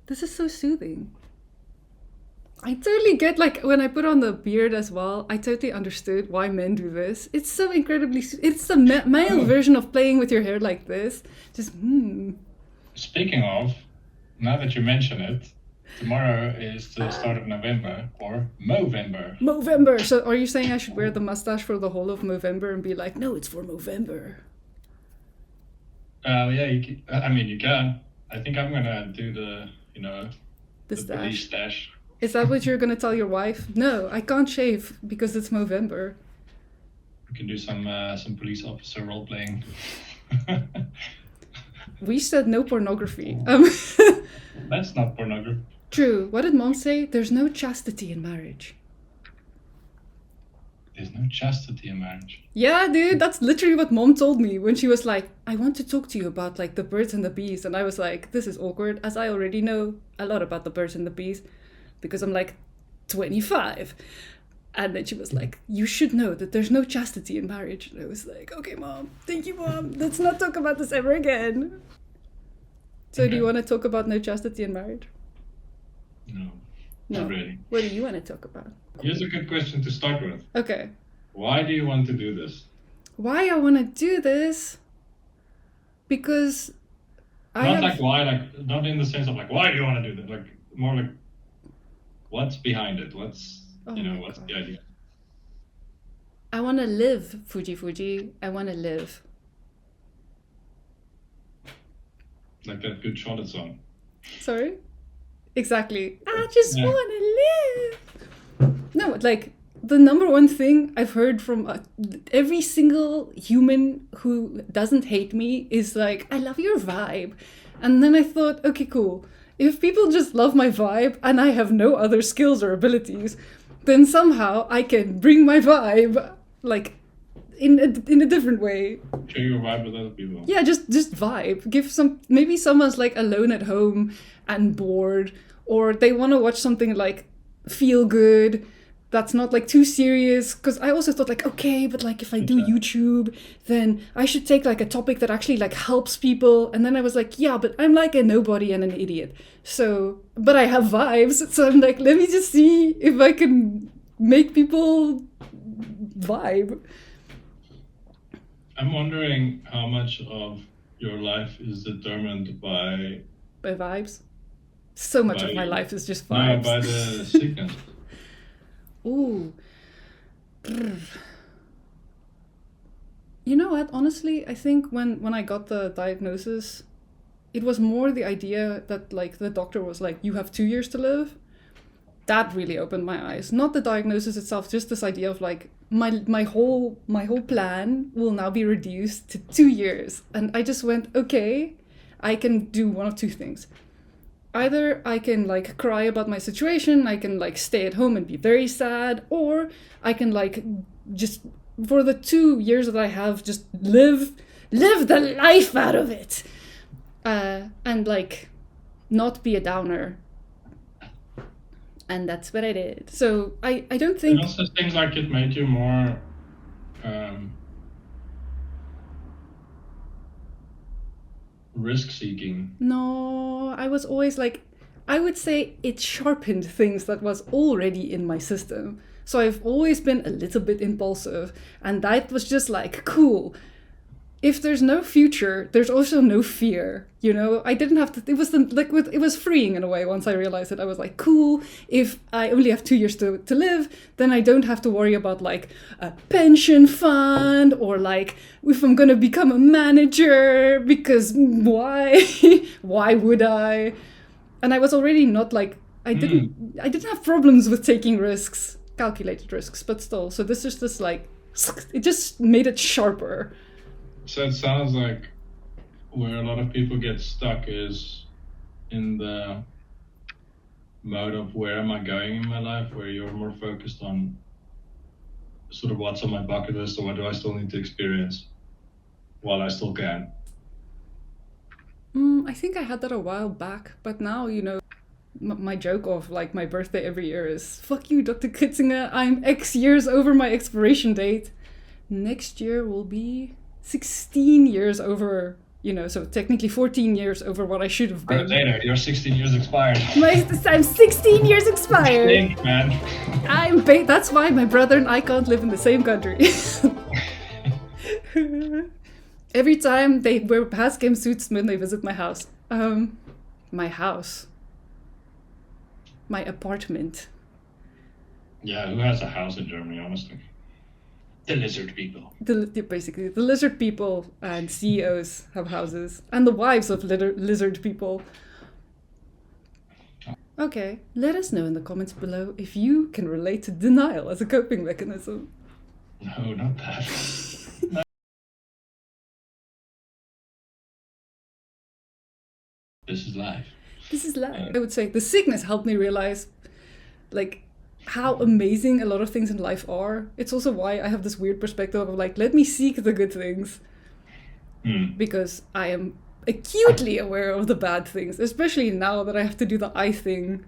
This is so soothing. I totally get, like, when I put on the beard as well, I totally understood why men do this. It's so incredibly, it's the male Oh, version of playing with your hair like this. Just, speaking of, now that you mention it, tomorrow is the start of November, or Movember. Movember. So are you saying I should wear the mustache for the whole of Movember and be like, no, it's for Movember? Yeah, I mean, you can. I think I'm gonna do The the police stash. stash. Is that what you're gonna tell your wife? No, I can't shave because it's Movember. We can do some police officer role playing. We said no pornography. That's not pornography. True. What did mom say? There's no chastity in marriage. There's no chastity in marriage. Yeah, dude, that's literally what mom told me when she was like, I want to talk to you about like the birds and the bees. And I was like, this is awkward, as I already know a lot about the birds and the bees because I'm like 25. And then she was like, you should know that there's no chastity in marriage. And I was like, okay, mom, thank you, mom. Let's not talk about this ever again. So do you Okay. want to talk about no chastity in marriage? No, No. not really. What do you want to talk about? Here's a good question to start with. Okay. Why do you want to do this? Why I want to do this? Because I Not have... like why, like not in the sense of like why do you want to do that? Like more like what's behind it? Oh my What's God. the idea? I want to live, Fuji. I want to live. Like that good Charlotte song. Sorry? Exactly. I just Yeah. want to live. No, like, the number one thing I've heard from every single human who doesn't hate me is like, I love your vibe. And then I thought, okay, cool. If people just love my vibe and I have no other skills or abilities, then somehow I can bring my vibe, like, in a different way. Share your vibe with other people. Yeah, just vibe. Give some, maybe someone's like alone at home and bored, or they want to watch something like feel good that's not like too serious. Because I also thought like, okay, but like if I do Okay. YouTube, then I should take like a topic that actually like helps people. And then I was like, yeah, but I'm like a nobody and an idiot. So, but I have vibes. So I'm like, let me just see if I can make people vibe. I'm wondering how much of your life is determined by By vibes. So much of by my life is just no, vibes. by the sickness. Ooh. Brr. You know what? Honestly, I think when I got the diagnosis, it was more the idea that like the doctor was like, you have 2 years to live. That really opened my eyes. Not the diagnosis itself, just this idea of like my whole plan will now be reduced to 2 years. And I just went, okay, I can do one of two things. Either I can like cry about my situation, I can like stay at home and be very sad, or I can like just for the 2 years that I have just live the life out of it. And like not be a downer. And that's what I did. So I don't It think also seems like it made you more risk seeking. no, I was always like, I would say it sharpened things that was already in my system. So I've always been a little bit impulsive, and that was just like, cool. If there's no future, there's also no fear. You know, I didn't have to. It was it was freeing in a way. Once I realized it, I was like, cool. If I only have 2 years to live, then I don't have to worry about like a pension fund or like if I'm gonna become a manager because why? Why would I? And I was already not like I didn't have problems with taking risks, calculated risks, but still. So this is just like it just made it sharper. So it sounds like where a lot of people get stuck is in the mode of where am I going in my life, where you're more focused on sort of what's on my bucket list or what do I still need to experience while I still can. I think I had that a while back, but now, you know, my joke of like my birthday every year is fuck you, Dr. Kitzinger, I'm X years over my expiration date. Next year will be 16 years over, You know, so technically 14 years over what I should have been. Later, you're 16 years expired. I'm 16 years expired. Think, man. That's why my brother and I can't live in the same country. Every time they wear Hascam suits when they visit my house. My house. My apartment. Yeah, who has a house in Germany, honestly? The lizard people. Basically, the lizard people and CEOs have houses. And the wives of lizard people. Okay, let us know in the comments below if you can relate to denial as a coping mechanism. No, not that. No. This is life. This is life. I would say the sickness helped me realize, like, how amazing a lot of things in life are. It's also why I have this weird perspective of like, let me seek the good things. Because I am acutely aware of the bad things, especially now that I have to do the eye thing.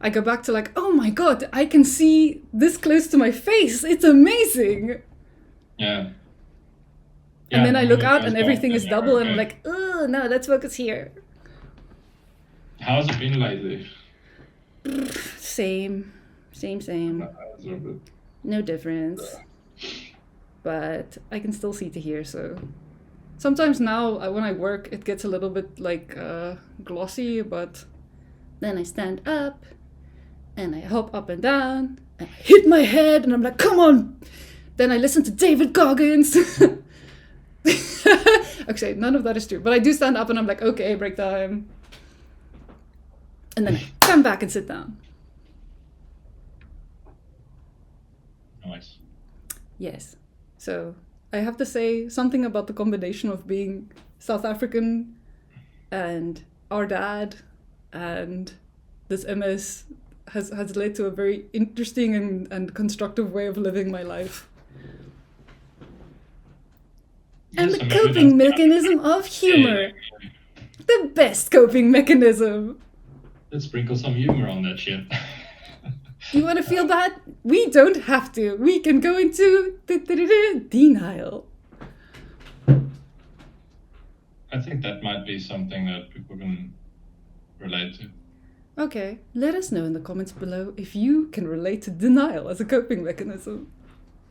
I go back to like, oh my god, I can see this close to my face. It's amazing. Yeah. And then I look out and everything is double and I'm like, oh no, let's focus here. How's it been lately? Same. No difference. But I can still see to hear, so... Sometimes now, when I work, it gets a little bit, like, glossy, but... Then I stand up, and I hop up and down, and I hit my head, and I'm like, come on! Then I listen to David Goggins! Okay, none of that is true, but I do stand up and I'm like, okay, break time. And then I come back and sit down. Nice. Yes. So I have to say something about the combination of being South African and our dad and this MS has led to a very interesting and constructive way of living my life. And Yes, the coping mechanism of humor. Yeah. The best coping mechanism. Let's sprinkle some humor on that shit. You want to feel bad? We don't have to. We can go into denial. I think that might be something that people can relate to. Okay, let us know in the comments below if you can relate to denial as a coping mechanism.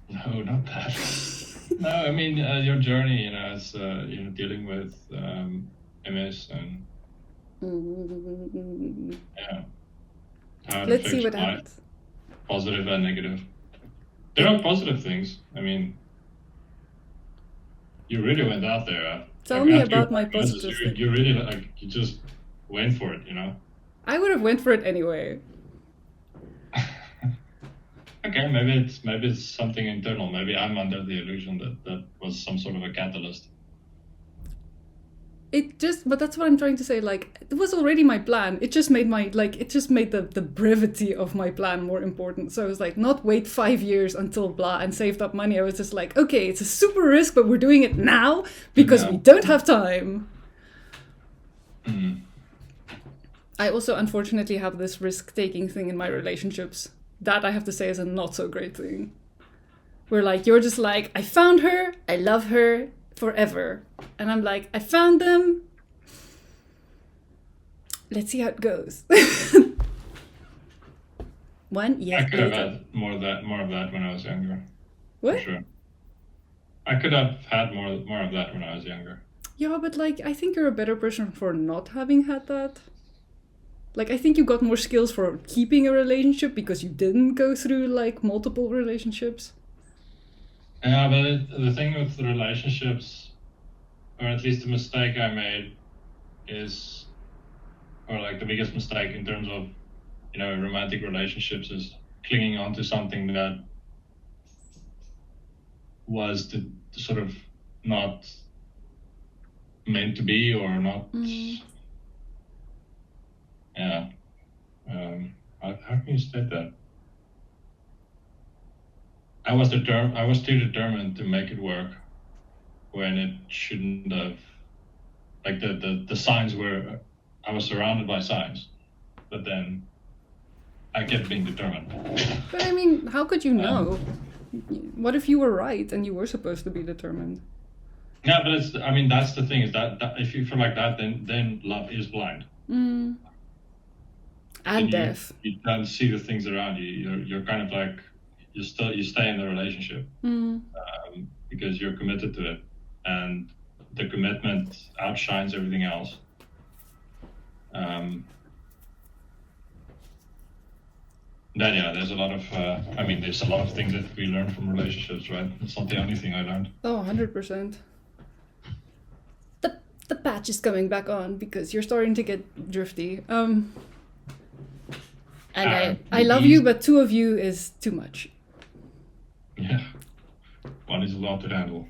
No, not that. No, I mean your journey, as dealing with MS and yeah. How it Let's see affects what life, happens. positive and negative. There are positive things. I mean, you really went out there. Tell me about my positive thing. You really you just went for it, I would have went for it anyway. Okay, maybe it's something internal. Maybe I'm under the illusion that was some sort of a catalyst. But that's what I'm trying to say. Like, it was already my plan. It just made the brevity of my plan more important. So I was like, not wait 5 years until blah and saved up money. I was just like, okay, it's a super risk, but we're doing it now because we don't have time. Mm. I also unfortunately have this risk-taking thing in my relationships. That I have to say is a not so great thing. Where like, you're just like, I found her, I love her forever. And I'm like, I found them. Let's see how it goes. One, yes. I could have had more of that when I was younger. What? For sure. I could have had more of that when I was younger. Yeah, but like, I think you're a better person for not having had that. Like, I think you got more skills for keeping a relationship because you didn't go through, like, multiple relationships. Yeah, but the thing with the relationships, or at least the mistake I made is, or like the biggest mistake in terms of, romantic relationships is clinging on to something that was the sort of not meant to be or not... Yeah. How can you state that? I was too determined to make it work when it shouldn't have. Like the signs were, I was surrounded by signs, but then I kept being determined. But I mean, how could you know? What if you were right and you were supposed to be determined? Yeah, but I mean, that's the thing, is that if you feel like that, then love is blind. And deaf. You don't see the things around you. You're kind of like, you stay in the relationship because you're committed to it, and the commitment outshines everything else. Then there's a lot of there's a lot of things that we learn from relationships, right? It's not the only thing I learned. Oh, 100%. The patch is coming back on because you're starting to get drifty. And I love you, but 2 of you is too much. Yeah, one is a lot to handle.